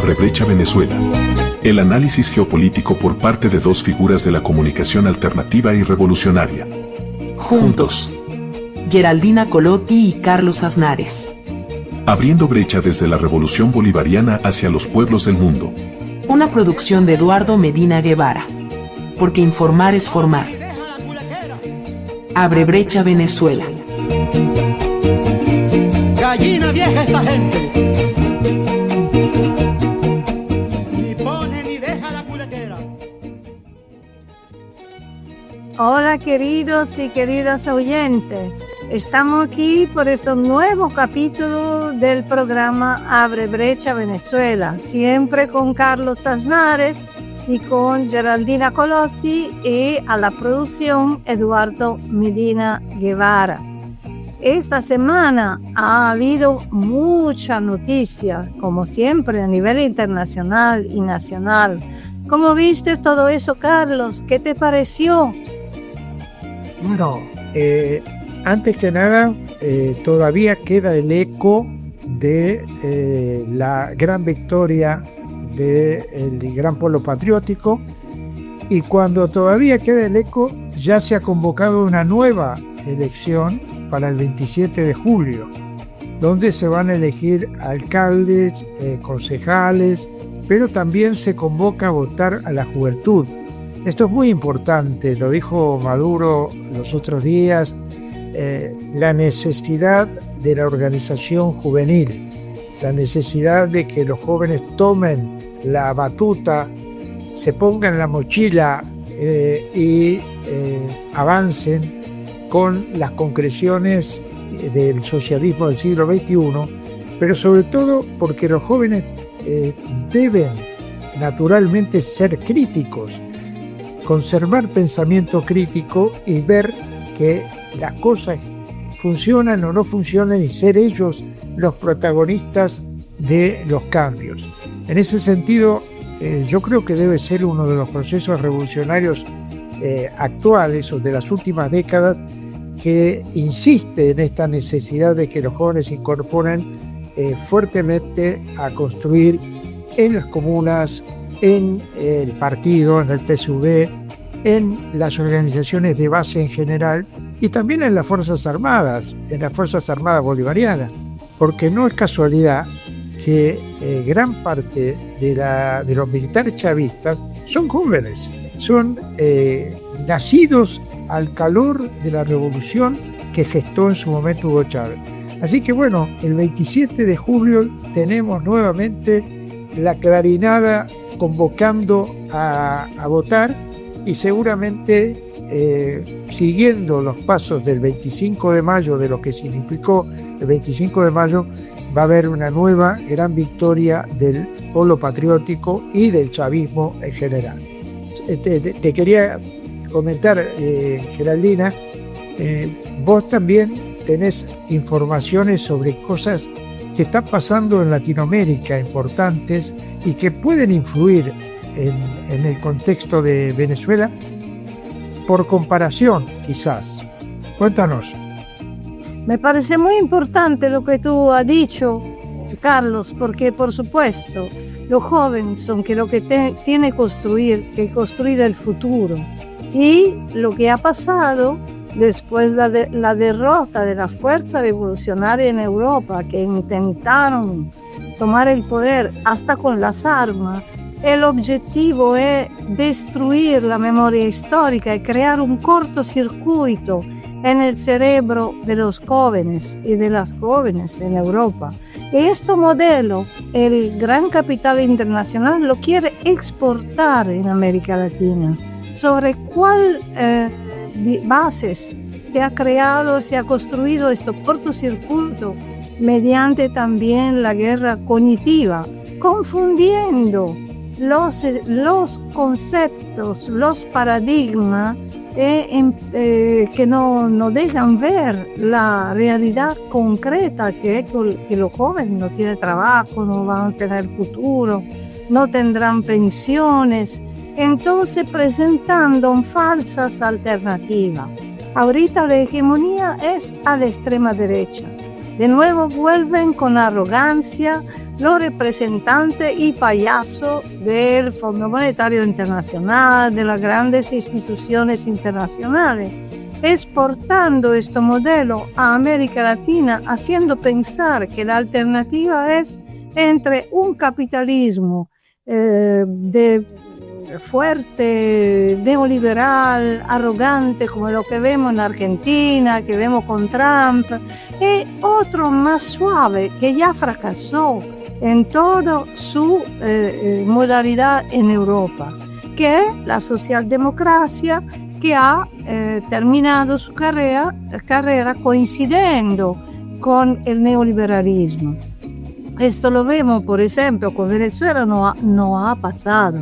Abre Brecha Venezuela. El análisis geopolítico por parte de dos figuras de la comunicación alternativa y revolucionaria. Juntos. Geraldina Colotti y Carlos Aznares. Abriendo brecha desde la revolución bolivariana hacia los pueblos del mundo. Una producción de Eduardo Medina Guevara. Porque informar es formar. Abre Brecha Venezuela. Gallina vieja esta gente. Ni pone ni deja la culequera. Hola queridos y queridas oyentes. Estamos aquí por este nuevo capítulo del programa Abre Brecha Venezuela. Siempre con Carlos Aznares y con Geraldina Colotti y a la producción Eduardo Medina Guevara. Esta semana ha habido mucha noticia, como siempre, a nivel internacional y nacional. ¿Cómo viste todo eso, Carlos? ¿Qué te pareció? Bueno, antes que nada, todavía queda el eco de la gran victoria del gran pueblo patriótico, y cuando todavía queda el eco, ya se ha convocado una nueva elección para el 27 de julio, donde se van a elegir alcaldes, concejales, pero también se convoca a votar a la juventud. Esto es muy importante, lo dijo Maduro los otros días, la necesidad de la organización juvenil, la necesidad de que los jóvenes tomen la batuta, se pongan la mochila y avancen con las concreciones del socialismo del siglo XXI, pero sobre todo porque los jóvenes deben naturalmente ser críticos, conservar pensamiento crítico y ver que las cosas funcionan o no funcionan y ser ellos los protagonistas de los cambios. En ese sentido, yo creo que debe ser uno de los procesos revolucionarios actuales o de las últimas décadas que insiste en esta necesidad de que los jóvenes se incorporen fuertemente a construir en las comunas, en el partido, en el PSUV, en las organizaciones de base en general y también en las Fuerzas Armadas, bolivarianas, porque no es casualidad que gran parte de los militares chavistas son jóvenes, son nacidos al calor de la revolución que gestó en su momento Hugo Chávez. Así que bueno, el 27 de julio tenemos nuevamente la clarinada convocando a votar y seguramente siguiendo los pasos del 25 de mayo, de lo que significó el 25 de mayo, va a haber una nueva gran victoria del polo patriótico y del chavismo en general. Te quería comentar, Geraldina, vos también tenés informaciones sobre cosas que están pasando en Latinoamérica importantes y que pueden influir en el contexto de Venezuela por comparación, quizás. Cuéntanos. Me parece muy importante lo que tú has dicho, Carlos, porque por supuesto los jóvenes son que lo que tiene que construir el futuro. Y lo que ha pasado después de la derrota de la fuerza revolucionaria en Europa, que intentaron tomar el poder hasta con las armas, el objetivo es destruir la memoria histórica y crear un cortocircuito en el cerebro de los jóvenes y de las jóvenes en Europa. Y este modelo, el gran capital internacional lo quiere exportar en América Latina. ¿Sobre cuál bases se ha creado, se ha construido este cortocircuito? Mediante también la guerra cognitiva, confundiendo los conceptos, los paradigmas que no dejan ver la realidad concreta, que es que los jóvenes no tienen trabajo, no van a tener futuro, no tendrán pensiones, entonces presentando falsas alternativas. Ahorita la hegemonía es a la extrema derecha. De nuevo vuelven con arrogancia los representantes y payasos del Fondo Monetario Internacional, de las grandes instituciones internacionales, exportando este modelo a América Latina, haciendo pensar que la alternativa es entre un capitalismo de fuerte, neoliberal, arrogante, como lo que vemos en Argentina, que vemos con Trump, y otro más suave, que ya fracasó en toda su modalidad en Europa, que es la socialdemocracia, que ha terminado su carrera coincidiendo con el neoliberalismo. Esto lo vemos, por ejemplo, con Venezuela no ha pasado,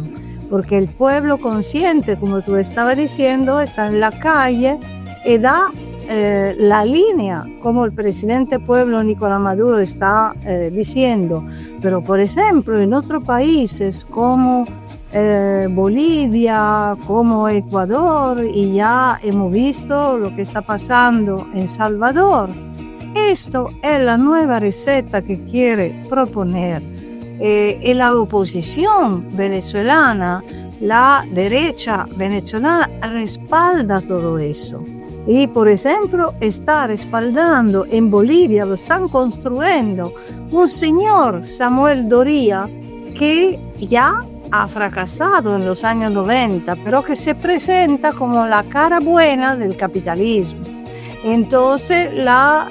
porque el pueblo consciente, como tú estabas diciendo, está en la calle y da la línea, como el presidente pueblo Nicolás Maduro está diciendo. Pero, por ejemplo, en otros países como Bolivia, como Ecuador, y ya hemos visto lo que está pasando en Salvador. Esto es la nueva receta que quiere proponer. Y la oposición venezolana, la derecha venezolana, respalda todo eso. Y, por ejemplo, está respaldando en Bolivia, lo están construyendo, un señor, Samuel Doria, que ya ha fracasado en los años 90, pero que se presenta como la cara buena del capitalismo. Entonces, la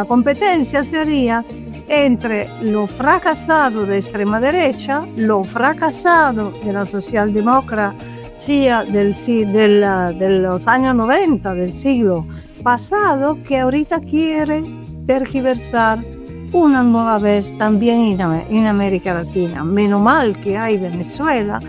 competencia sería entre lo fracasado de extrema derecha, lo fracasado de la socialdemocracia de los años 90 del siglo pasado, que ahorita quiere tergiversar una nueva vez también en América Latina. Menos mal que hay Venezuela,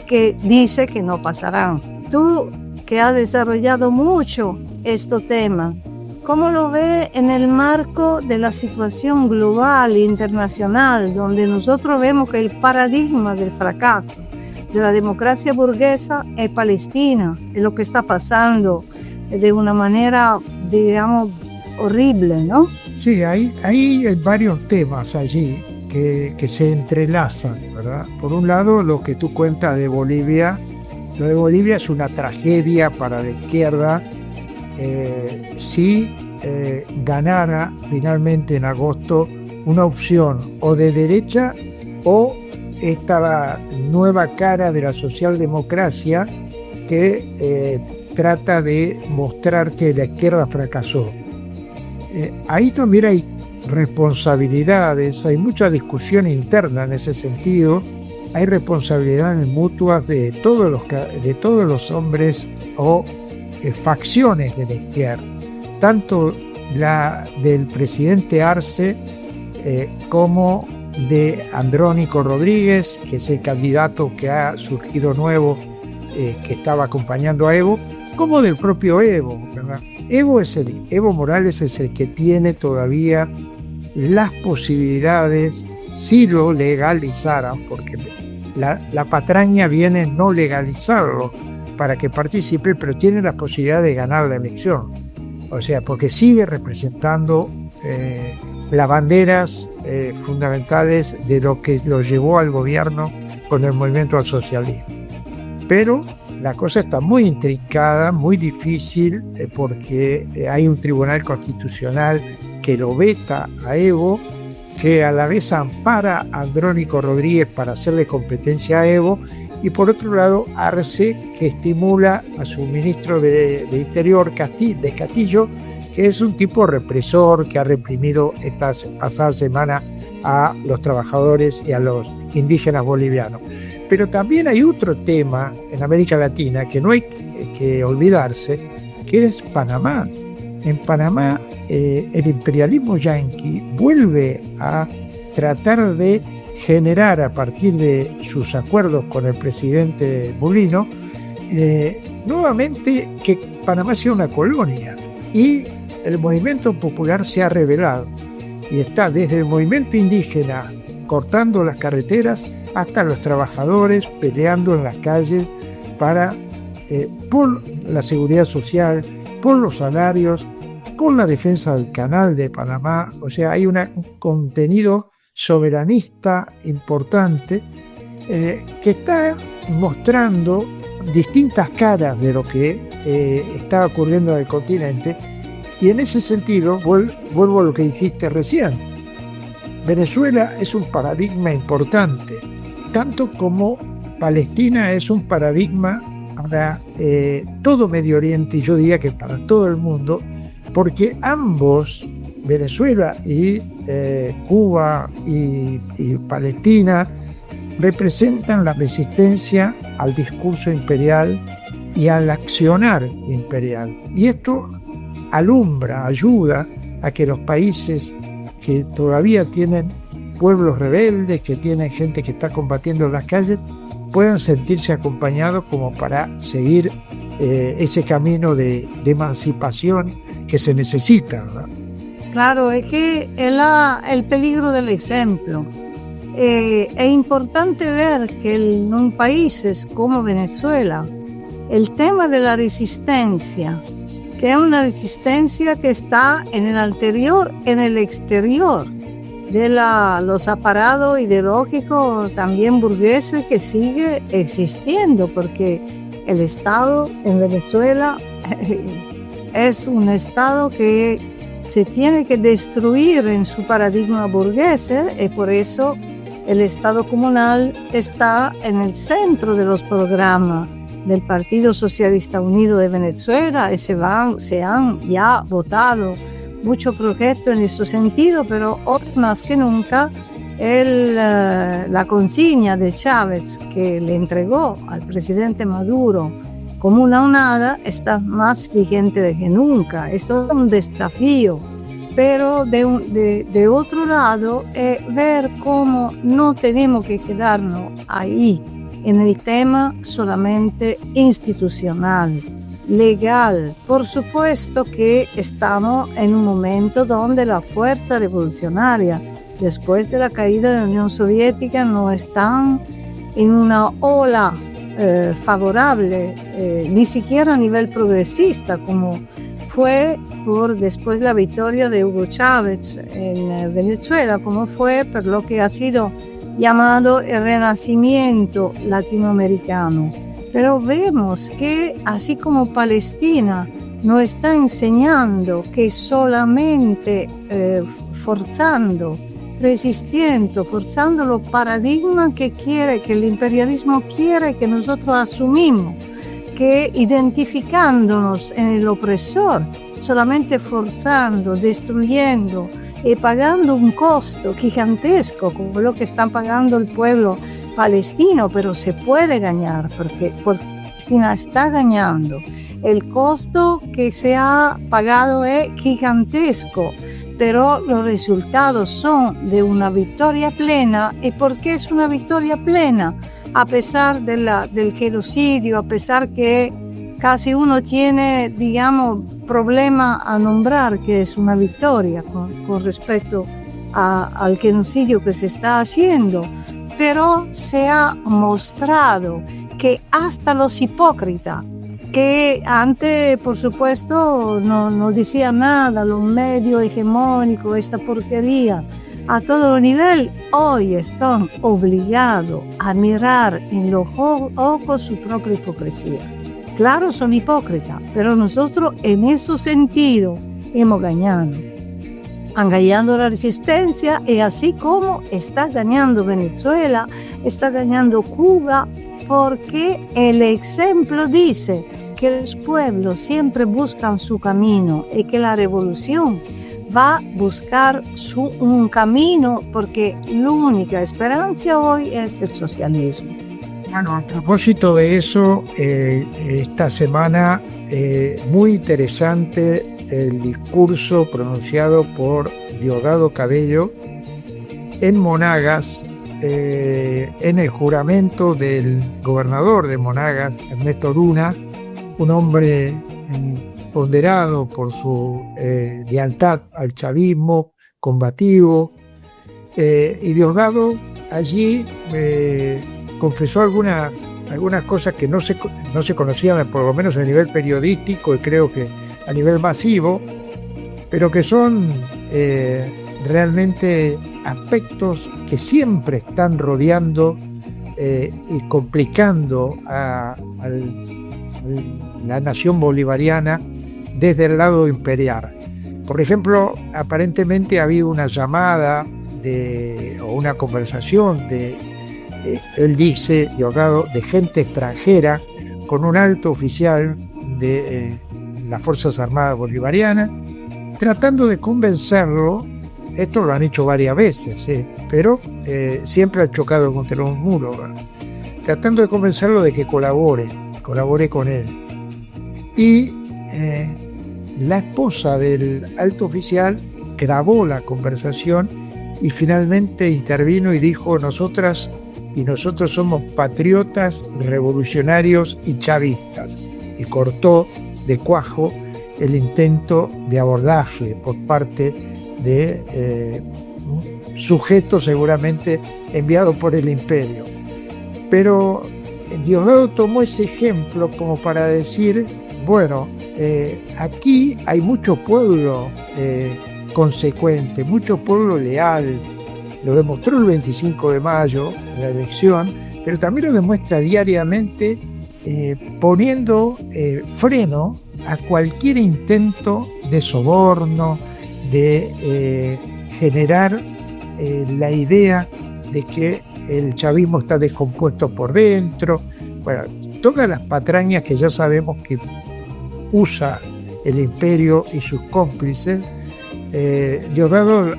que dice que no pasarán. Tú, que has desarrollado mucho este tema, ¿cómo lo ve en el marco de la situación global e internacional, donde nosotros vemos que el paradigma del fracaso de la democracia burguesa es Palestina, es lo que está pasando de una manera, digamos, horrible, ¿no? Sí, hay varios temas allí que se entrelazan, ¿verdad? Por un lado, lo que tú cuentas de Bolivia. Lo de Bolivia es una tragedia para la izquierda. Si ganara finalmente en agosto una opción o de derecha o esta nueva cara de la socialdemocracia que trata de mostrar que la izquierda fracasó. Ahí también hay responsabilidades, hay mucha discusión interna en ese sentido. Hay responsabilidades mutuas de todos los hombres o facciones de la izquierda, tanto la del presidente Arce como de Andrónico Rodríguez, que es el candidato que ha surgido nuevo, que estaba acompañando a Evo, como del propio Evo, ¿verdad? Evo Morales es el que tiene todavía las posibilidades, si lo legalizaran, porque la patraña viene no legalizarlo para que participe, pero tiene la posibilidad de ganar la elección. O sea, porque sigue representando las banderas fundamentales de lo que lo llevó al gobierno con el movimiento al socialismo. Pero la cosa está muy intrincada, muy difícil, porque hay un tribunal constitucional que lo veta a Evo, que a la vez ampara a Andrónico Rodríguez para hacerle competencia a Evo, y por otro lado Arce, que estimula a su ministro de Interior, Castillo, que es un tipo represor que ha reprimido estas pasadas semanas a los trabajadores y a los indígenas bolivianos. Pero también hay otro tema en América Latina que no hay que olvidarse, que es Panamá. En Panamá el imperialismo yanqui vuelve a tratar de generar, a partir de sus acuerdos con el presidente Mulino, nuevamente que Panamá sea una colonia. Y el movimiento popular se ha rebelado y está desde el movimiento indígena cortando las carreteras hasta los trabajadores peleando en las calles por la seguridad social, por los salarios, por la defensa del canal de Panamá. O sea, hay un contenido soberanista importante que está mostrando distintas caras de lo que está ocurriendo en el continente. Y en ese sentido, vuelvo a lo que dijiste recién, Venezuela es un paradigma importante, tanto como Palestina es un paradigma para todo Medio Oriente, y yo diría que para todo el mundo, porque ambos, Venezuela y Cuba y Palestina, representan la resistencia al discurso imperial y al accionar imperial. Y esto ayuda a que los países que todavía tienen pueblos rebeldes, que tienen gente que está combatiendo en las calles, puedan sentirse acompañados como para seguir ese camino de emancipación que se necesita, ¿verdad? Claro, es que es el peligro del ejemplo. Es importante ver que en países como Venezuela, el tema de la resistencia, que es una resistencia que está en el anterior, en el exterior de los aparatos ideológicos también burgueses, que sigue existiendo, porque el Estado en Venezuela es un Estado que se tiene que destruir en su paradigma burgués, y por eso el Estado comunal está en el centro de los programas del Partido Socialista Unido de Venezuela, y se han ya votado muchos proyectos en este sentido, pero hoy más que nunca la consigna de Chávez que le entregó al presidente Maduro como una nada está más vigente que nunca. Esto es un desafío, pero de otro lado ver cómo no tenemos que quedarnos ahí en el tema solamente institucional, legal. Por supuesto que estamos en un momento donde la fuerza revolucionaria, después de la caída de la Unión Soviética, no están en una ola favorable, ni siquiera a nivel progresista, como fue después de la victoria de Hugo Chávez en Venezuela, como fue por lo que ha sido llamado el renacimiento latinoamericano. Pero vemos que así como Palestina nos está enseñando que solamente forzando, resistiendo, forzando los paradigmas que el imperialismo quiere que nosotros asumimos, que identificándonos en el opresor, solamente forzando, destruyendo y pagando un costo gigantesco como lo que están pagando el pueblo palestino, pero se puede ganar porque Palestina está ganando. El costo que se ha pagado es gigantesco, pero los resultados son de una victoria plena. ¿Y por qué es una victoria plena? A pesar del genocidio, a pesar que casi uno tiene, digamos, problema a nombrar que es una victoria con respecto al genocidio que se está haciendo, pero se ha mostrado que hasta los hipócritas, que antes, por supuesto, no decían nada, los medios hegemónicos, esta porquería, a todo nivel, hoy están obligados a mirar en los ojos su propia hipocresía. Claro, son hipócritas, pero nosotros en ese sentido hemos ganado. Han ganado la resistencia, y así como está ganando Venezuela, está ganando Cuba, porque el ejemplo dice que los pueblos siempre buscan su camino y que la revolución va a buscar un camino, porque la única esperanza hoy es el socialismo. Bueno, a propósito de eso, esta semana muy interesante el discurso pronunciado por Diosdado Cabello en Monagas, en el juramento del gobernador de Monagas, Ernesto Luna, un hombre ponderado por su lealtad al chavismo, combativo, y Diosdado allí confesó algunas cosas que no se conocían, por lo menos a nivel periodístico y creo que a nivel masivo, pero que son realmente aspectos que siempre están rodeando y complicando a la nación bolivariana desde el lado imperial. Por ejemplo, aparentemente había una llamada o una conversación él dice, Diosdado, de gente extranjera con un alto oficial de las Fuerzas Armadas Bolivarianas, tratando de convencerlo. Esto lo han hecho varias veces, pero siempre ha chocado contra un muro, ¿verdad? Tratando de convencerlo de que colabore con él. Y la esposa del alto oficial grabó la conversación y finalmente intervino y dijo: nosotros somos patriotas, revolucionarios y chavistas. Y cortó de cuajo el intento de abordaje por parte de sujetos seguramente enviados por el imperio. Pero Diosdado tomó ese ejemplo como para decir, bueno, aquí hay mucho pueblo consecuente, mucho pueblo leal. Lo demostró el 25 de mayo en la elección, pero también lo demuestra diariamente poniendo freno a cualquier intento de soborno, de generar la idea de que el chavismo está descompuesto por dentro. Bueno, todas las patrañas que ya sabemos que usa el imperio y sus cómplices. Diosdado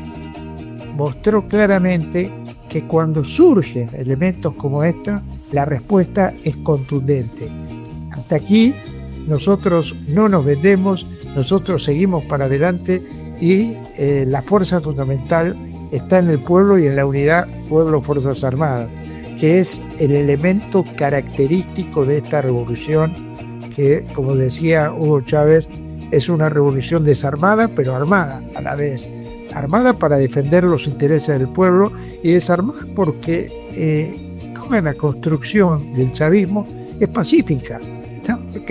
mostró claramente que cuando surgen elementos como esta, la respuesta es contundente. Hasta aquí nosotros no nos vendemos, nosotros seguimos para adelante y la fuerza fundamental está en el pueblo y en la unidad pueblo-fuerzas armadas, que es el elemento característico de esta revolución que, como decía Hugo Chávez, es una revolución desarmada pero armada a la vez. Armada para defender los intereses del pueblo y desarmada porque toda la construcción del chavismo es pacífica.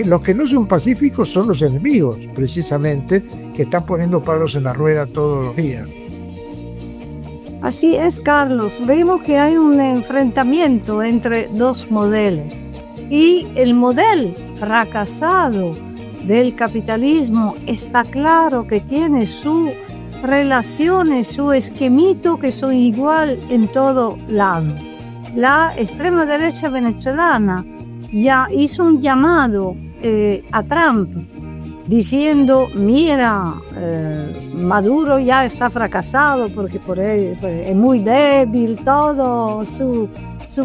Los que no son pacíficos son los enemigos, precisamente, que están poniendo palos en la rueda todos los días. Así es, Carlos. Vemos que hay un enfrentamiento entre dos modelos. Y el modelo fracasado del capitalismo está claro que tiene sus relaciones, su esquemito que son igual en todo lado. La extrema derecha venezolana ya hizo un llamado a Trump diciendo: mira, Maduro ya está fracasado porque es muy débil, todo su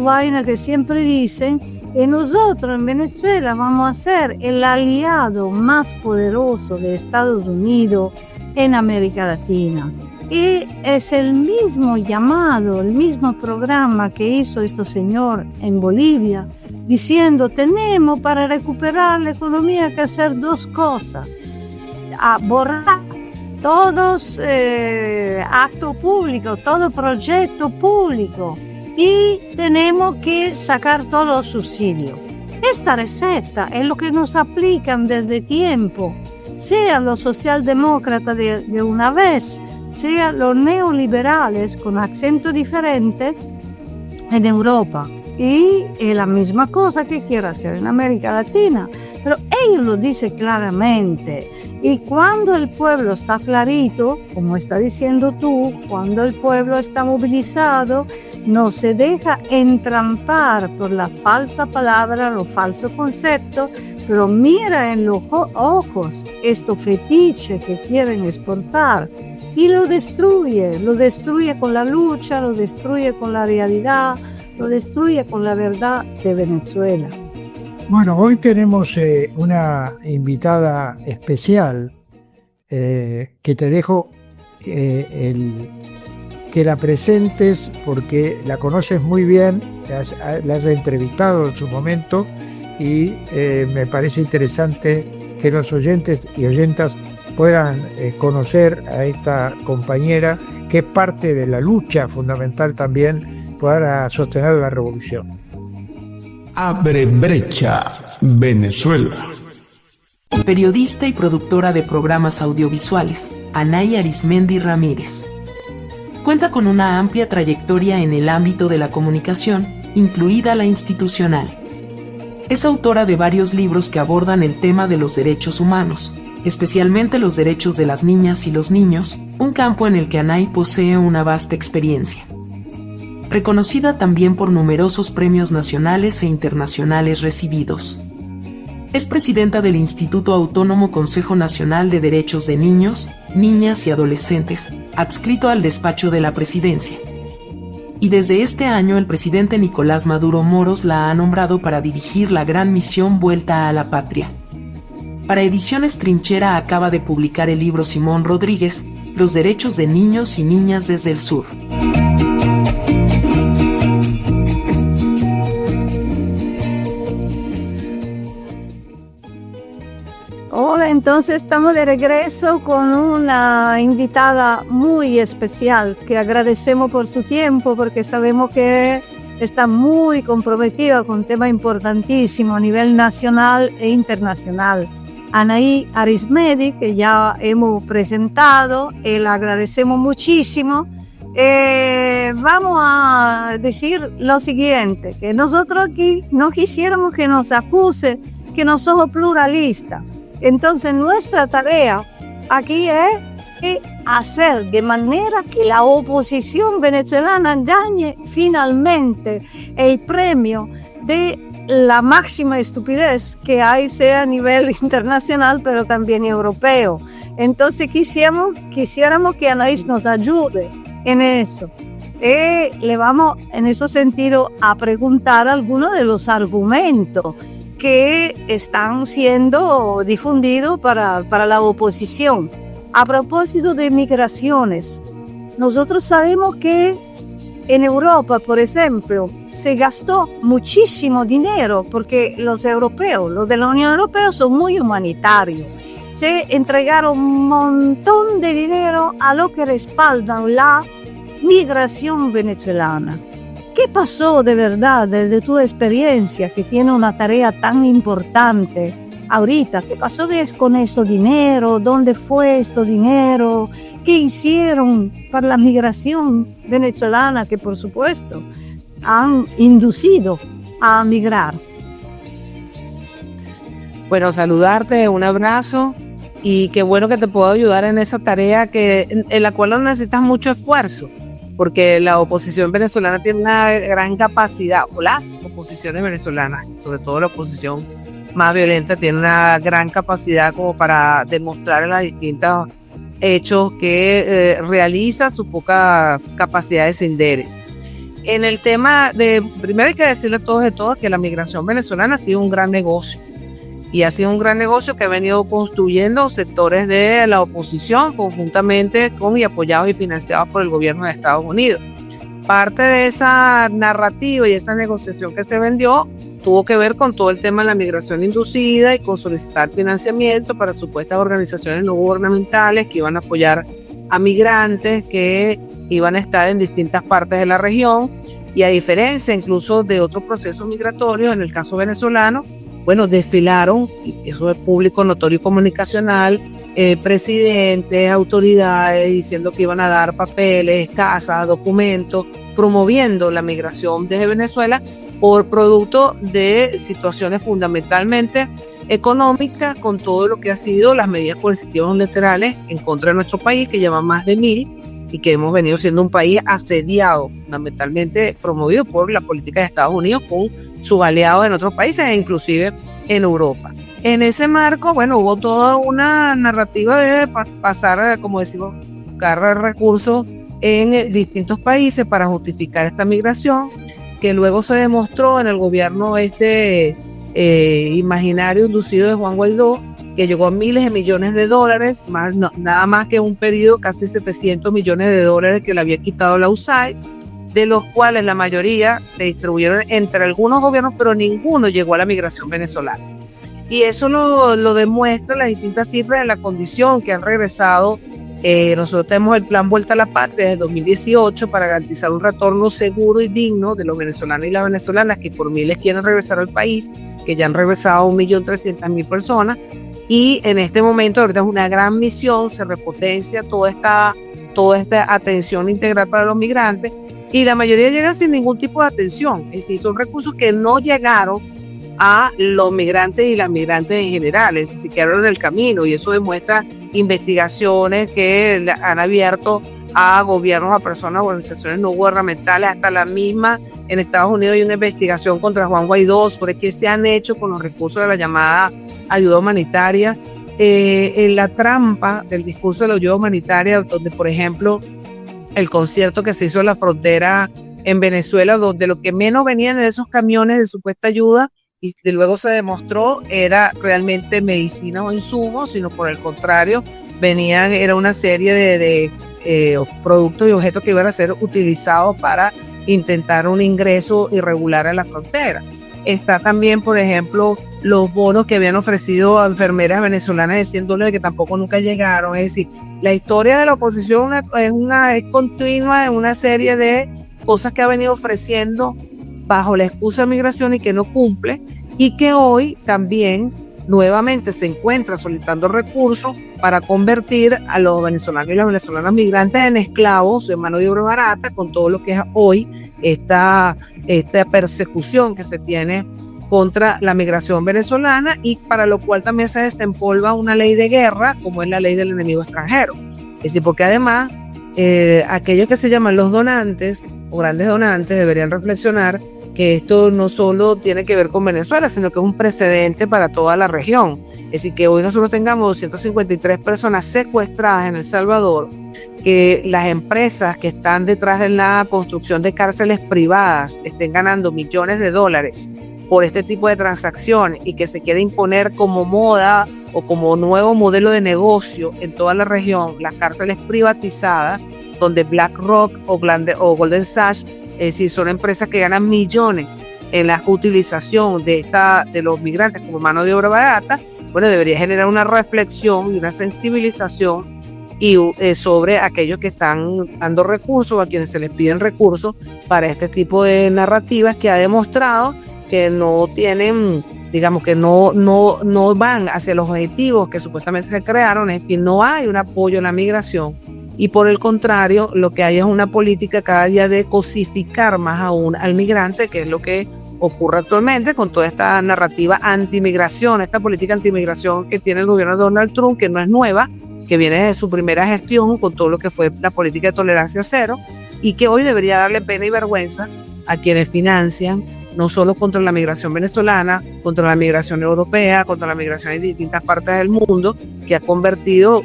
vaina que siempre dicen, y nosotros en Venezuela vamos a ser el aliado más poderoso de Estados Unidos en América Latina. Y es el mismo llamado, el mismo programa que hizo este señor en Bolivia, diciendo: tenemos para recuperar la economía que hacer dos cosas: a borrar todos actos públicos, todo proyecto público, y tenemos que sacar todos los subsidios. Esta receta es lo que nos aplican desde tiempo, sea los socialdemócratas de una vez, sea los neoliberales con acento diferente en Europa. Y es la misma cosa que quiere hacer en América Latina, pero ellos lo dicen claramente. Y cuando el pueblo está clarito, como está diciendo tú, cuando el pueblo está movilizado, no se deja entrampar por la falsa palabra, los falsos conceptos, pero mira en los ojos estos fetiches que quieren exportar y lo destruye con la lucha, lo destruye con la realidad, lo destruye con la verdad de Venezuela. Bueno, hoy tenemos una invitada especial que te dejo que la presentes porque la conoces muy bien, la has entrevistado en su momento y me parece interesante que los oyentes y oyentas puedan conocer a esta compañera que es parte de la lucha fundamental también para sostener la revolución. Abre brecha, Venezuela. Periodista y productora de programas audiovisuales, Anaya Arismendi Ramírez. Cuenta con una amplia trayectoria en el ámbito de la comunicación, incluida la institucional. Es autora de varios libros que abordan el tema de los derechos humanos, especialmente los derechos de las niñas y los niños, un campo en el que Anahí posee una vasta experiencia. Reconocida también por numerosos premios nacionales e internacionales recibidos. Es presidenta del Instituto Autónomo Consejo Nacional de Derechos de Niños, Niñas y Adolescentes, adscrito al despacho de la presidencia. Y desde este año el presidente Nicolás Maduro Moros la ha nombrado para dirigir la gran misión Vuelta a la Patria. Para Ediciones Trinchera acaba de publicar el libro Simón Rodríguez, Los derechos de niños y niñas desde el sur. Hola, entonces estamos de regreso con una invitada muy especial que agradecemos por su tiempo porque sabemos que está muy comprometida con un tema importantísimo a nivel nacional e internacional. Anahí Arizmendi, que ya hemos presentado, la agradecemos muchísimo. Vamos a decir lo siguiente, que nosotros aquí no quisiéramos que nos acuse que no somos pluralistas. Entonces nuestra tarea aquí es hacer de manera que la oposición venezolana gane finalmente el premio de la máxima estupidez que hay, sea a nivel internacional pero también europeo. Entonces quisiéramos que Anahí nos ayude en eso. Le vamos en ese sentido a preguntar algunos de los argumentos que están siendo difundidos para la oposición. A propósito de migraciones, nosotros sabemos que en Europa, por ejemplo, se gastó muchísimo dinero porque los europeos, los de la Unión Europea, son muy humanitarios. Se entregaron un montón de dinero a lo que respaldan la migración venezolana. ¿Qué pasó de verdad desde tu experiencia, que tiene una tarea tan importante ahorita? ¿Qué pasó con ese dinero? ¿Dónde fue este dinero? ¿Qué hicieron para la migración venezolana que, por supuesto, han inducido a migrar? Bueno, saludarte, un abrazo y qué bueno que te puedo ayudar en esa tarea en la cual no necesitas mucho esfuerzo, porque la oposición venezolana tiene una gran capacidad, o las oposiciones venezolanas, sobre todo la oposición más violenta, tiene una gran capacidad como para demostrar en las distintas hechos que realiza su poca capacidad de Cinderes. En el tema primero hay que decirle a todos y todas que la migración venezolana ha sido un gran negocio, y ha sido un gran negocio que ha venido construyendo sectores de la oposición conjuntamente con y apoyados y financiados por el gobierno de Estados Unidos. Parte de esa narrativa y esa negociación que se vendió tuvo que ver con todo el tema de la migración inducida y con solicitar financiamiento para supuestas organizaciones no gubernamentales que iban a apoyar a migrantes que iban a estar en distintas partes de la región. Y a diferencia incluso de otros procesos migratorios, en el caso venezolano, bueno, desfilaron, y eso es público, notorio y comunicacional, presidentes, autoridades diciendo que iban a dar papeles, casas, documentos, promoviendo la migración desde Venezuela por producto de situaciones fundamentalmente económicas, con todo lo que ha sido las medidas coercitivas unilaterales en contra de nuestro país, que llevan más de 1000, y que hemos venido siendo un país asediado, fundamentalmente promovido por la política de Estados Unidos con sus aliados en otros países e inclusive en Europa. En ese marco, bueno, hubo toda una narrativa de pasar, como decimos, buscar recursos en distintos países para justificar esta migración, que luego se demostró en el gobierno imaginario inducido de Juan Guaidó, que llegó a miles de millones de dólares, nada más que un periodo casi 700 millones de dólares que le había quitado la USAID, de los cuales la mayoría se distribuyeron entre algunos gobiernos, pero ninguno llegó a la migración venezolana. Y eso lo demuestra las distintas cifras de la condición que han regresado. Nosotros tenemos el plan Vuelta a la Patria desde 2018 para garantizar un retorno seguro y digno de los venezolanos y las venezolanas que por miles quieren regresar al país, que ya han regresado 1.300.000 personas. y en este momento ahorita es una gran misión, se repotencia toda esta atención integral para los migrantes, y la mayoría llegan sin ningún tipo de atención, es decir, son recursos que no llegaron a los migrantes y las migrantes en general, es decir, quedaron en el camino, y eso demuestra investigaciones que han abierto a gobiernos, a personas, organizaciones no gubernamentales, hasta la misma en Estados Unidos hay una investigación contra Juan Guaidó sobre qué se han hecho con los recursos de la llamada ayuda humanitaria. En la trampa del discurso de la ayuda humanitaria, donde por ejemplo el concierto que se hizo en la frontera en Venezuela, donde lo que menos venían en esos camiones de supuesta ayuda, y luego se demostró era realmente medicina o insumos, sino por el contrario, era una serie de productos y objetos que iban a ser utilizados para intentar un ingreso irregular a la frontera. Está también, por ejemplo, los bonos que habían ofrecido a enfermeras venezolanas de $100 que tampoco nunca llegaron. Es decir, la historia de la oposición es continua en una serie de cosas que ha venido ofreciendo bajo la excusa de migración y que no cumple, y que hoy también nuevamente se encuentra solicitando recursos para convertir a los venezolanos y las venezolanas migrantes en esclavos, en mano de obra barata, con todo lo que es hoy esta persecución que se tiene contra la migración venezolana, y para lo cual también se desempolva una ley de guerra como es la ley del enemigo extranjero. Es decir, porque además aquellos que se llaman los donantes o grandes donantes deberían reflexionar que esto no solo tiene que ver con Venezuela, sino que es un precedente para toda la región. Es decir, que hoy nosotros tengamos 253 personas secuestradas en El Salvador, que las empresas que están detrás de la construcción de cárceles privadas estén ganando millones de dólares por este tipo de transacción, y que se quiere imponer como moda o como nuevo modelo de negocio en toda la región las cárceles privatizadas, donde BlackRock o Golden Sachs, es decir, son empresas que ganan millones en la utilización de los migrantes como mano de obra barata. Bueno, debería generar una reflexión y una sensibilización sobre aquellos que están dando recursos, a quienes se les piden recursos para este tipo de narrativas que ha demostrado que no tienen, digamos, que no van hacia los objetivos que supuestamente se crearon. Es que no hay un apoyo a la migración, y por el contrario lo que hay es una política cada día de cosificar más aún al migrante, que es lo que ocurre actualmente con toda esta narrativa antimigración, esta política antimigración que tiene el gobierno de Donald Trump, que no es nueva, que viene desde su primera gestión con todo lo que fue la política de tolerancia cero, y que hoy debería darle pena y vergüenza a quienes financian no solo contra la migración venezolana, contra la migración europea, contra la migración en distintas partes del mundo, que ha convertido,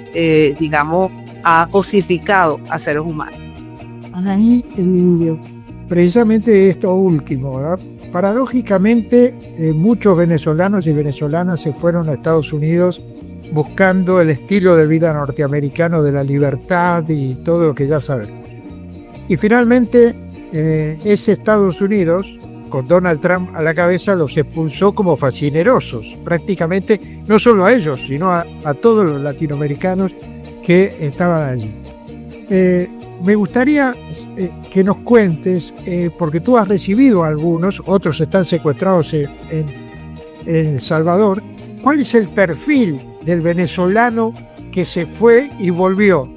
ha cosificado a seres humanos. Precisamente esto último, ¿verdad? Paradójicamente, muchos venezolanos y venezolanas se fueron a Estados Unidos buscando el estilo de vida norteamericano de la libertad y todo lo que ya sabemos. Y finalmente, ese Estados Unidos, con Donald Trump a la cabeza, los expulsó como fascinerosos, prácticamente no solo a ellos, sino a todos los latinoamericanos que estaban allí. Me gustaría que nos cuentes, porque tú has recibido a algunos, otros están secuestrados en El Salvador, ¿cuál es el perfil del venezolano que se fue y volvió?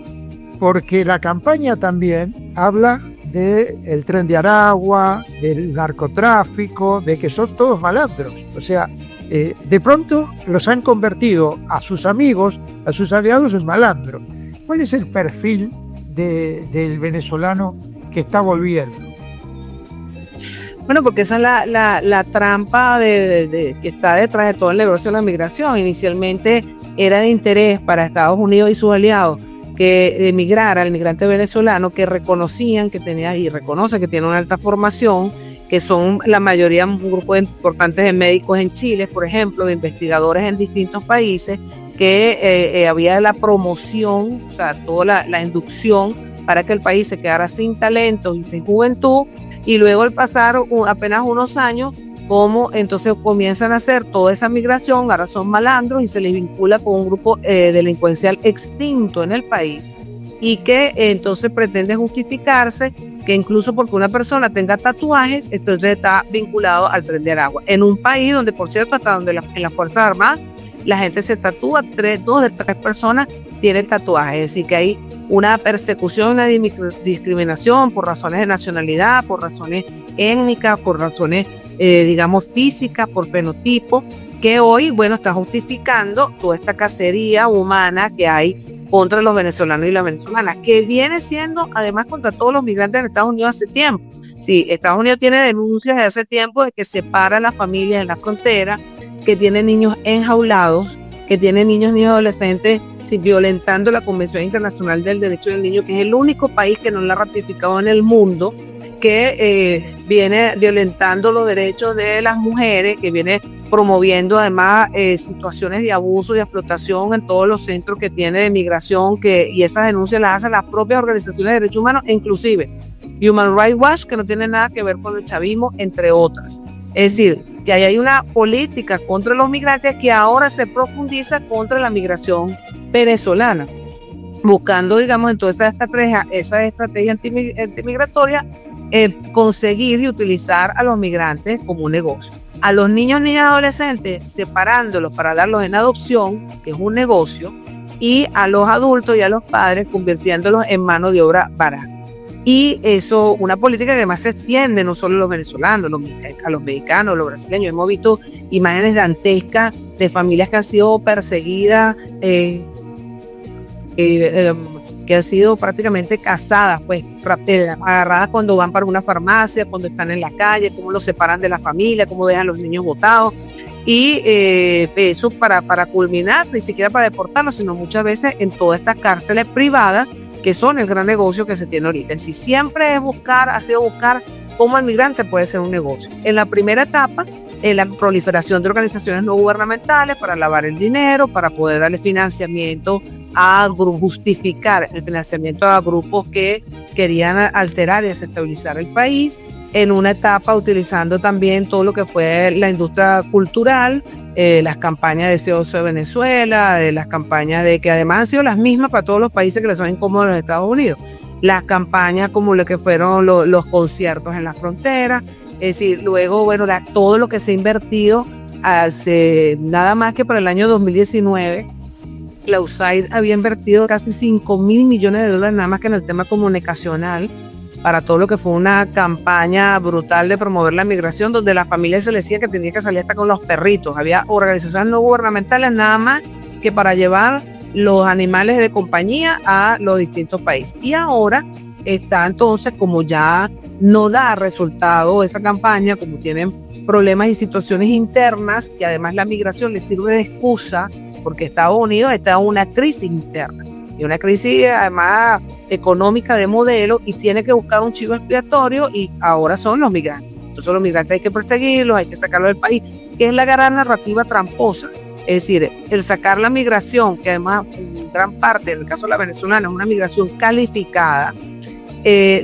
Porque la campaña también habla del Tren de Aragua, del narcotráfico, de que son todos malandros. O sea, de pronto los han convertido a sus amigos, a sus aliados en malandros. ¿Cuál es el perfil del venezolano que está volviendo? Bueno, porque esa es la trampa que está detrás de todo el negocio de la migración. Inicialmente era de interés para Estados Unidos y sus aliados que emigrara al migrante venezolano, que reconocían que tenía y reconoce que tiene una alta formación, que son la mayoría un grupo importante de médicos en Chile, por ejemplo, de investigadores en distintos países, que había la promoción, o sea, toda la inducción para que el país se quedara sin talentos y sin juventud, y luego al pasar apenas unos años, como entonces comienzan a hacer toda esa migración, ahora son malandros y se les vincula con un grupo delincuencial extinto en el país, y que entonces pretende justificarse que incluso porque una persona tenga tatuajes, entonces está vinculado al Tren de Aragua, en un país donde, por cierto, hasta donde en las Fuerzas Armadas la gente se tatúa, 2 de 3 personas tienen tatuajes, es decir, que hay una persecución, una discriminación por razones de nacionalidad, por razones étnicas, por razones, digamos, físicas, por fenotipo, que hoy, bueno, está justificando toda esta cacería humana que hay contra los venezolanos y las venezolanas, que viene siendo además contra todos los migrantes en Estados Unidos hace tiempo. Sí, Estados Unidos tiene denuncias de hace tiempo de que separa a las familias en la frontera, que tiene niños enjaulados, que tiene niños y adolescentes violentando la Convención Internacional del Derecho del Niño, que es el único país que no la ha ratificado en el mundo, que viene violentando los derechos de las mujeres, que viene promoviendo además situaciones de abuso y explotación en todos los centros que tiene de migración, y esas denuncias las hacen las propias organizaciones de derechos humanos, inclusive Human Rights Watch, que no tiene nada que ver con el chavismo, entre otras. Es decir, que ahí hay una política contra los migrantes que ahora se profundiza contra la migración venezolana, buscando, digamos, en toda esa estrategia antimigratoria, conseguir y utilizar a los migrantes como un negocio. A los niños, niñas y adolescentes, separándolos para darlos en adopción, que es un negocio, y a los adultos y a los padres convirtiéndolos en mano de obra barata. Y eso, una política que además se extiende no solo a los venezolanos, a los mexicanos, a los brasileños. Hemos visto imágenes dantescas de familias que han sido perseguidas, que han sido prácticamente cazadas, pues agarradas cuando van para una farmacia, cuando están en la calle, cómo los separan de la familia, cómo dejan a los niños botados. Y eso para culminar, ni siquiera para deportarlos, sino muchas veces en todas estas cárceles privadas, que son el gran negocio que se tiene ahorita. Si siempre ha sido buscar cómo el migrante puede ser un negocio. En la primera etapa, la proliferación de organizaciones no gubernamentales para lavar el dinero, para poder darle financiamiento justificar el financiamiento a grupos que querían alterar y desestabilizar el país. En una etapa utilizando también todo lo que fue la industria cultural, las campañas de Deseoso de Venezuela, las campañas de que además han sido las mismas para todos los países que les son incómodos a los Estados Unidos. Las campañas como lo que fueron los conciertos en la frontera, es decir, luego, bueno, todo lo que se ha invertido hace nada más que para el año 2019, la USAID había invertido casi $5.000 millones nada más que en el tema comunicacional, para todo lo que fue una campaña brutal de promover la migración, donde la familia se le decía que tenía que salir hasta con los perritos. Había organizaciones no gubernamentales nada más que para llevar los animales de compañía a los distintos países. Y ahora está entonces, como ya no da resultado esa campaña, como tienen problemas y situaciones internas, que además la migración le sirve de excusa, porque Estados Unidos está en una crisis interna. Y una crisis además económica de modelo, y tiene que buscar un chivo expiatorio, y ahora son los migrantes. Entonces los migrantes hay que perseguirlos, hay que sacarlos del país, que es la gran narrativa tramposa. Es decir, el sacar la migración, que además en gran parte, en el caso de la venezolana, es una migración calificada,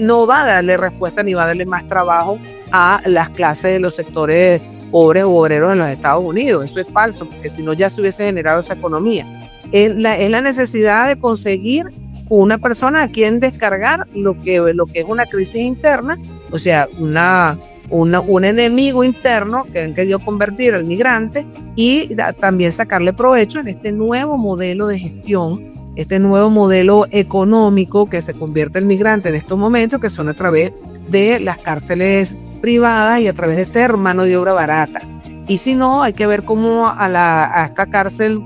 no va a darle respuesta ni va a darle más trabajo a las clases de los sectores pobres o obreros en los Estados Unidos. Eso es falso, porque si no ya se hubiese generado esa economía. Es la necesidad de conseguir una persona a quien descargar lo que es una crisis interna, o sea, un enemigo interno que han querido convertir al migrante, y también sacarle provecho en este nuevo modelo de gestión, este nuevo modelo económico que se convierte el migrante en estos momentos, que son a través de las cárceles privadas y a través de ser mano de obra barata. Y si no, hay que ver cómo a esta cárcel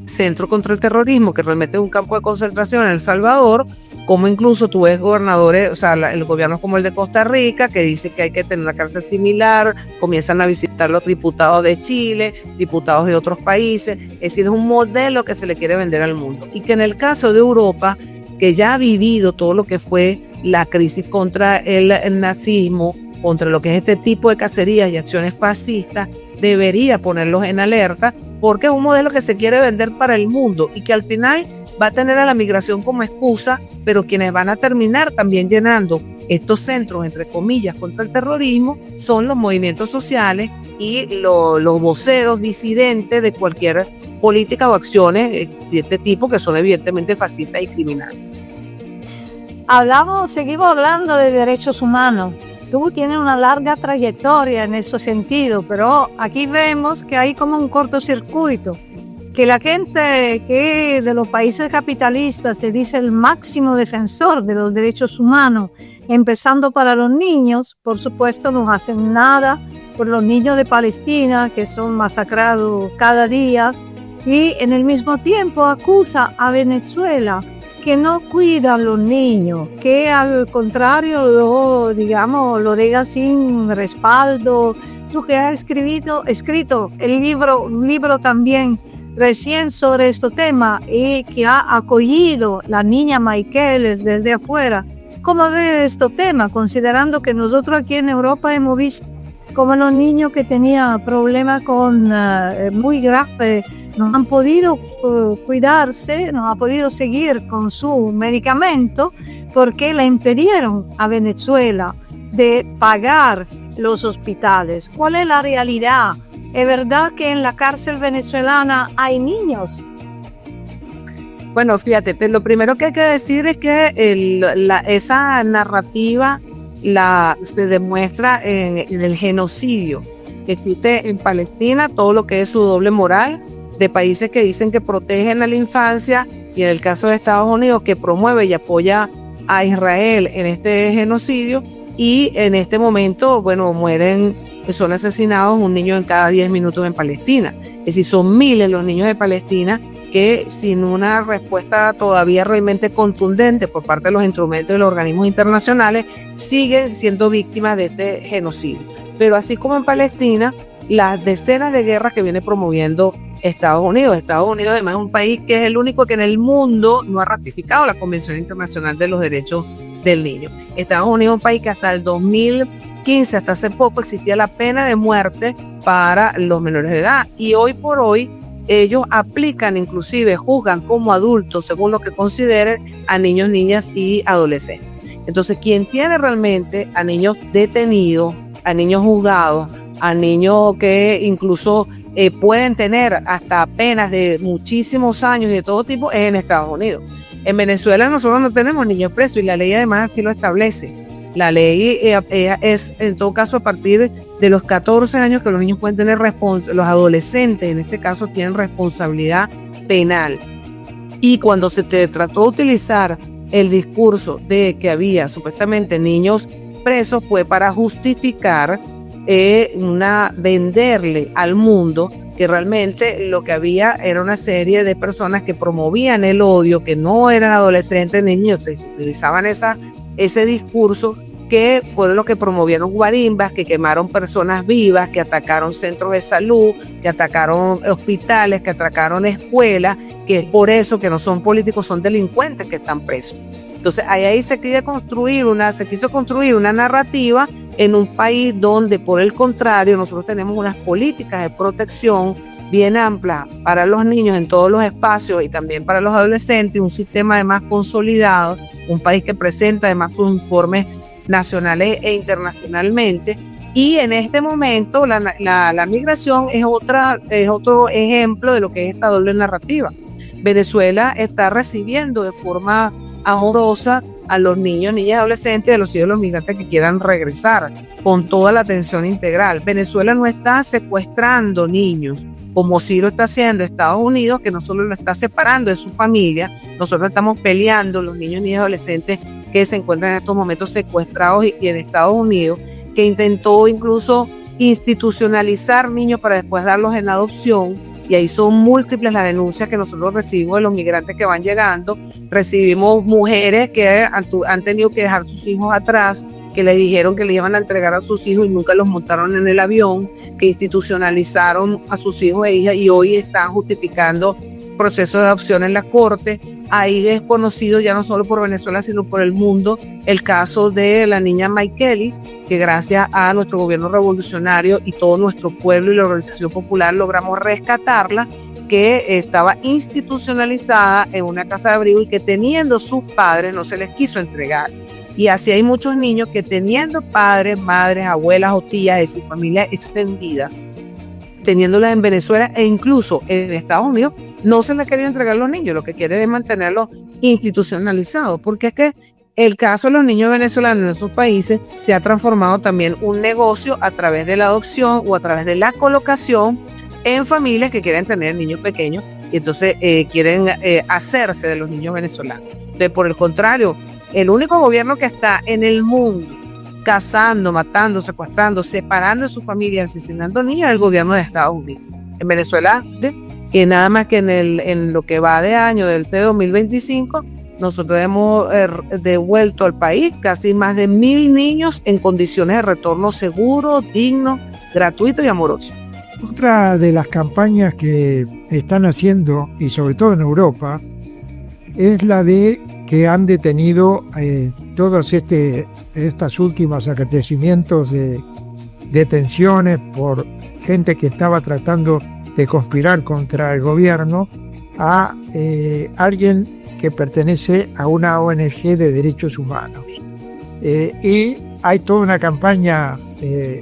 Centro contra el Terrorismo, que realmente es un campo de concentración en El Salvador, como incluso tú ves gobernadores, o sea, el gobierno como el de Costa Rica, que dice que hay que tener una cárcel similar, comienzan a visitar los diputados de Chile, diputados de otros países. Es decir, es un modelo que se le quiere vender al mundo, y que en el caso de Europa, que ya ha vivido todo lo que fue la crisis contra el nazismo, contra lo que es este tipo de cacerías y acciones fascistas, debería ponerlos en alerta, porque es un modelo que se quiere vender para el mundo y que al final va a tener a la migración como excusa, pero quienes van a terminar también llenando estos centros, entre comillas, contra el terrorismo, son los movimientos sociales y los voceros disidentes de cualquier política o acciones de este tipo, que son evidentemente fascistas y criminales. Seguimos hablando de derechos humanos. Tú tienes una larga trayectoria en ese sentido, pero aquí vemos que hay como un cortocircuito. que la gente que de los países capitalistas se dice el máximo defensor de los derechos humanos, empezando para los niños, por supuesto no hacen nada por los niños de Palestina que son masacrados cada día, y en el mismo tiempo acusa a Venezuela que no cuida a los niños, que al contrario lo deja sin respaldo. Tú que has escrito un libro también recién sobre este tema y que ha acogido la niña Michaelis desde afuera. ¿Cómo ve este tema? Considerando que nosotros aquí en Europa hemos visto como los niños que tenían problemas muy graves no han podido cuidarse, no han podido seguir con su medicamento porque le impidieron a Venezuela de pagar los hospitales. ¿Cuál es la realidad? ¿Es verdad que en la cárcel venezolana hay niños? Bueno, fíjate, lo primero que hay que decir es que esa narrativa se demuestra en el genocidio que existe en Palestina, todo lo que es su doble moral de países que dicen que protegen a la infancia y en el caso de Estados Unidos que promueve y apoya a Israel en este genocidio, y en este momento, bueno, son asesinados un niño en cada 10 minutos en Palestina. Es decir, son miles los niños de Palestina que sin una respuesta todavía realmente contundente por parte de los instrumentos de los organismos internacionales siguen siendo víctimas de este genocidio. Pero así como en Palestina, las decenas de guerras que viene promoviendo Estados Unidos. Estados Unidos además es un país que es el único que en el mundo no ha ratificado la Convención Internacional de los Derechos del Niño. Estados Unidos es un país que hasta el 2015, hasta hace poco, existía la pena de muerte para los menores de edad, y hoy por hoy ellos aplican, inclusive juzgan como adultos según lo que consideren a niños, niñas y adolescentes. Entonces, quien tiene realmente a niños detenidos, a niños juzgados, a niños que incluso pueden tener hasta penas de muchísimos años y de todo tipo, es en Estados Unidos. En Venezuela nosotros no tenemos niños presos y la ley además así lo establece. La ley es en todo caso a partir de los 14 años que los niños pueden tener, los adolescentes en este caso tienen responsabilidad penal. Y cuando se te trató de utilizar el discurso de que había supuestamente niños presos, fue para justificar venderle al mundo que realmente lo que había era una serie de personas que promovían el odio, que no eran adolescentes, niños, se utilizaban ese discurso, que fue lo que promovieron guarimbas, que quemaron personas vivas, que atacaron centros de salud, que atacaron hospitales, que atacaron escuelas, que es por eso que no son políticos, son delincuentes que están presos. Entonces ahí se quiso construir una narrativa en un país donde, por el contrario, nosotros tenemos unas políticas de protección bien amplia para los niños en todos los espacios y también para los adolescentes, un sistema además consolidado, un país que presenta además sus informes nacionales e internacionalmente. Y en este momento la migración es otro ejemplo de lo que es esta doble narrativa. Venezuela está recibiendo de forma amorosa a los niños, niñas y adolescentes, de los hijos de los migrantes que quieran regresar con toda la atención integral. Venezuela no está secuestrando niños como sí lo está haciendo Estados Unidos, que no solo lo está separando de su familia, nosotros estamos peleando los niños, niñas y adolescentes que se encuentran en estos momentos secuestrados y en Estados Unidos, que intentó incluso institucionalizar niños para después darlos en adopción. Y ahí son múltiples las denuncias que nosotros recibimos de los migrantes que van llegando. Recibimos mujeres que han tenido que dejar sus hijos atrás, que le dijeron que le iban a entregar a sus hijos y nunca los montaron en el avión, que institucionalizaron a sus hijos e hijas y hoy están justificando proceso de adopción en la corte. Ahí es conocido ya no solo por Venezuela, sino por el mundo, el caso de la niña Michaelis, que gracias a nuestro gobierno revolucionario y todo nuestro pueblo y la organización popular logramos rescatarla, que estaba institucionalizada en una casa de abrigo y que teniendo sus padres no se les quiso entregar. Y así hay muchos niños que teniendo padres, madres, abuelas o tías, es decir, familias extendidas, teniéndolas en Venezuela e incluso en Estados Unidos, no se les quería entregar a los niños, lo que quieren es mantenerlos institucionalizados, porque es que el caso de los niños venezolanos en esos países se ha transformado también un negocio a través de la adopción o a través de la colocación en familias que quieren tener niños pequeños y entonces quieren hacerse de los niños venezolanos. Entonces, por el contrario, el único gobierno que está en el mundo cazando, matando, secuestrando, separando de su familia, asesinando niños es el gobierno de Estados Unidos. En Venezuela, que nada más que en lo que va de año del 2025, nosotros hemos devuelto al país casi más de 1.000 niños en condiciones de retorno seguro, digno, gratuito y amoroso. Otra de las campañas que están haciendo, y sobre todo en Europa, es la de que han detenido todos estos últimos acontecimientos de detenciones por gente que estaba tratando de conspirar contra el gobierno a alguien que pertenece a una ONG de derechos humanos. Y hay toda una campaña,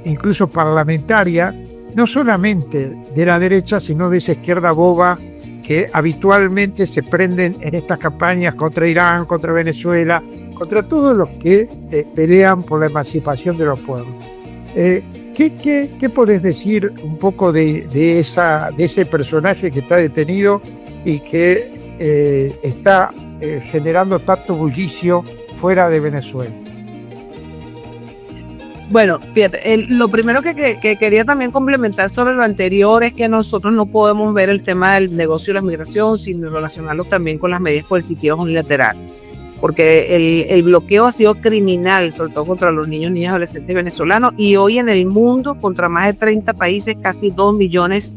incluso parlamentaria, no solamente de la derecha, sino de esa izquierda boba que habitualmente se prenden en estas campañas contra Irán, contra Venezuela, contra todos los que pelean por la emancipación de los pueblos. ¿Qué podés decir un poco de ese personaje que está detenido y que está generando tanto bullicio fuera de Venezuela? Bueno, fíjate, lo primero que quería también complementar sobre lo anterior es que nosotros no podemos ver el tema del negocio de la migración sin relacionarlo también con las medidas coercitivas unilaterales, porque el bloqueo ha sido criminal, sobre todo contra los niños, niñas, adolescentes venezolanos, y hoy en el mundo, contra más de 30 países, casi 2 millones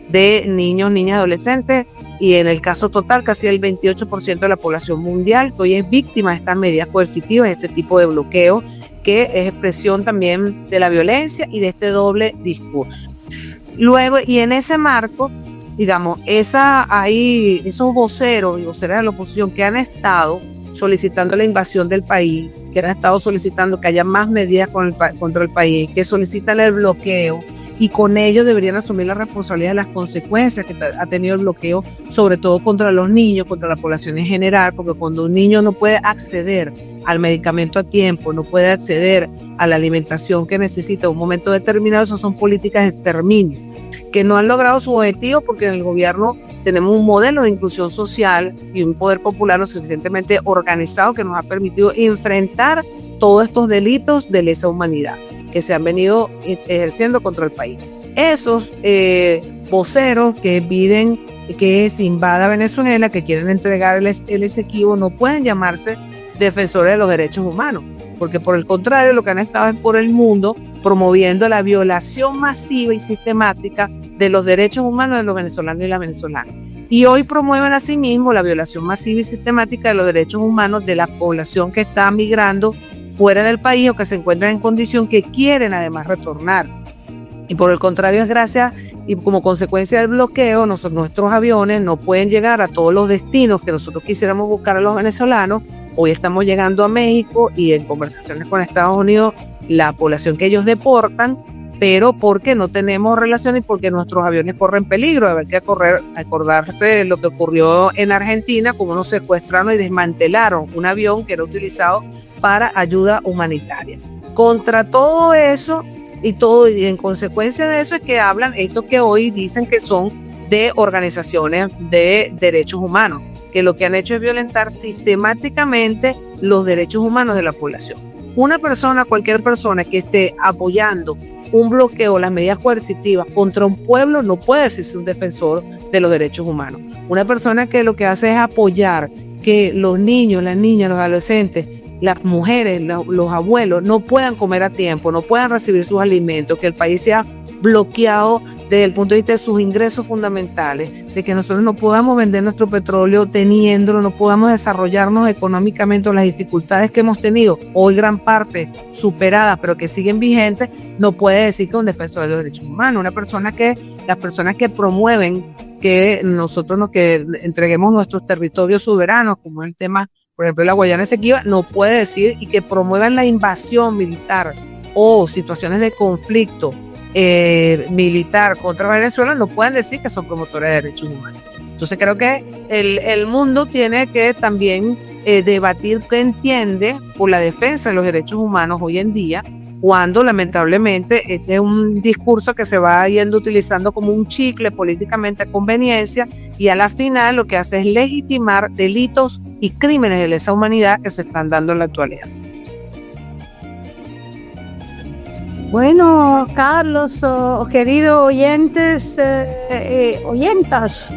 de niños, niñas, adolescentes, y en el caso total, casi el 28% de la población mundial que hoy es víctima de estas medidas coercitivas, de este tipo de bloqueo, que es expresión también de la violencia y de este doble discurso. Luego, y en ese marco, digamos, hay esos voceros y voceras de la oposición que han estado solicitando la invasión del país, que han estado solicitando que haya más medidas contra el país, que solicitan el bloqueo, y con ello deberían asumir la responsabilidad de las consecuencias que ha tenido el bloqueo, sobre todo contra los niños, contra la población en general, porque cuando un niño no puede acceder al medicamento a tiempo, no puede acceder a la alimentación que necesita en un momento determinado, esas son políticas de exterminio, que no han logrado su objetivo porque en el gobierno tenemos un modelo de inclusión social y un poder popular lo suficientemente organizado que nos ha permitido enfrentar todos estos delitos de lesa humanidad que se han venido ejerciendo contra el país. Esos voceros que piden que se invada Venezuela, que quieren entregar el Esequibo, no pueden llamarse defensores de los derechos humanos, porque por el contrario lo que han estado es por el mundo promoviendo la violación masiva y sistemática de los derechos humanos de los venezolanos y las venezolanas. Y hoy promueven asimismo la violación masiva y sistemática de los derechos humanos de la población que está migrando fuera del país o que se encuentran en condición que quieren además retornar. Y por el contrario es gracias y como consecuencia del bloqueo nuestros aviones no pueden llegar a todos los destinos que nosotros quisiéramos buscar a los venezolanos. Hoy estamos llegando a México y en conversaciones con Estados Unidos la población que ellos deportan, pero porque no tenemos relación y porque nuestros aviones corren peligro. De haber que acordarse de lo que ocurrió en Argentina, como nos secuestraron y desmantelaron un avión que era utilizado para ayuda humanitaria. Contra todo eso y en consecuencia de eso es que hablan estos que hoy dicen que son de organizaciones de derechos humanos, que lo que han hecho es violentar sistemáticamente los derechos humanos de la población. Cualquier persona que esté apoyando un bloqueo o las medidas coercitivas contra un pueblo no puede decirse un defensor de los derechos humanos. Una persona que lo que hace es apoyar que los niños, las niñas, los adolescentes, las mujeres, los abuelos no puedan comer a tiempo, no puedan recibir sus alimentos, que el país sea bloqueado desde el punto de vista de sus ingresos fundamentales, de que nosotros no podamos vender nuestro petróleo teniéndolo, no podamos desarrollarnos económicamente, las dificultades que hemos tenido, hoy gran parte superadas, pero que siguen vigentes, no puede decir que es un defensor de los derechos humanos. Las personas que promueven que nosotros que entreguemos nuestros territorios soberanos, como el tema, por ejemplo, la Guayana Esequiba, no puede decir, y que promuevan la invasión militar o situaciones de conflicto militar contra Venezuela, no pueden decir que son promotores de derechos humanos. Entonces creo que el mundo tiene que también debatir qué entiende por la defensa de los derechos humanos hoy en día, cuando lamentablemente este es un discurso que se va yendo utilizando como un chicle políticamente a conveniencia y a la final lo que hace es legitimar delitos y crímenes de lesa humanidad que se están dando en la actualidad. Bueno, Carlos, queridos oyentes, oyentas,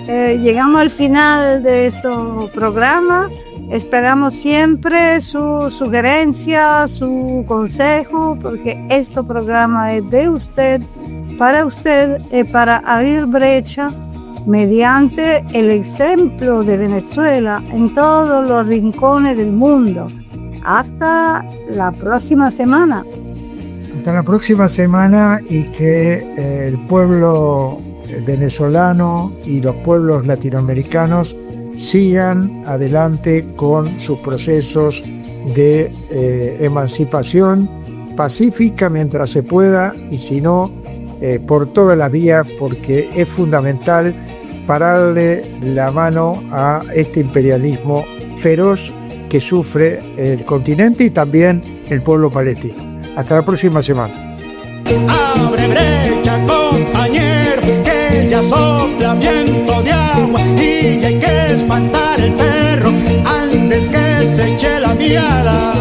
llegamos al final de este programa. Esperamos siempre su sugerencia, su consejo, porque este programa es de usted, para abrir brecha mediante el ejemplo de Venezuela en todos los rincones del mundo. Hasta la próxima semana. Hasta la próxima semana, y que el pueblo venezolano y los pueblos latinoamericanos sigan adelante con sus procesos de emancipación pacífica mientras se pueda, y si no, por todas las vías, porque es fundamental pararle la mano a este imperialismo feroz que sufre el continente y también el pueblo palestino. Hasta la próxima semana. Abre brecha, compañero, que ya sopla viento de agua y hay que espantar el perro antes que se eche la miada.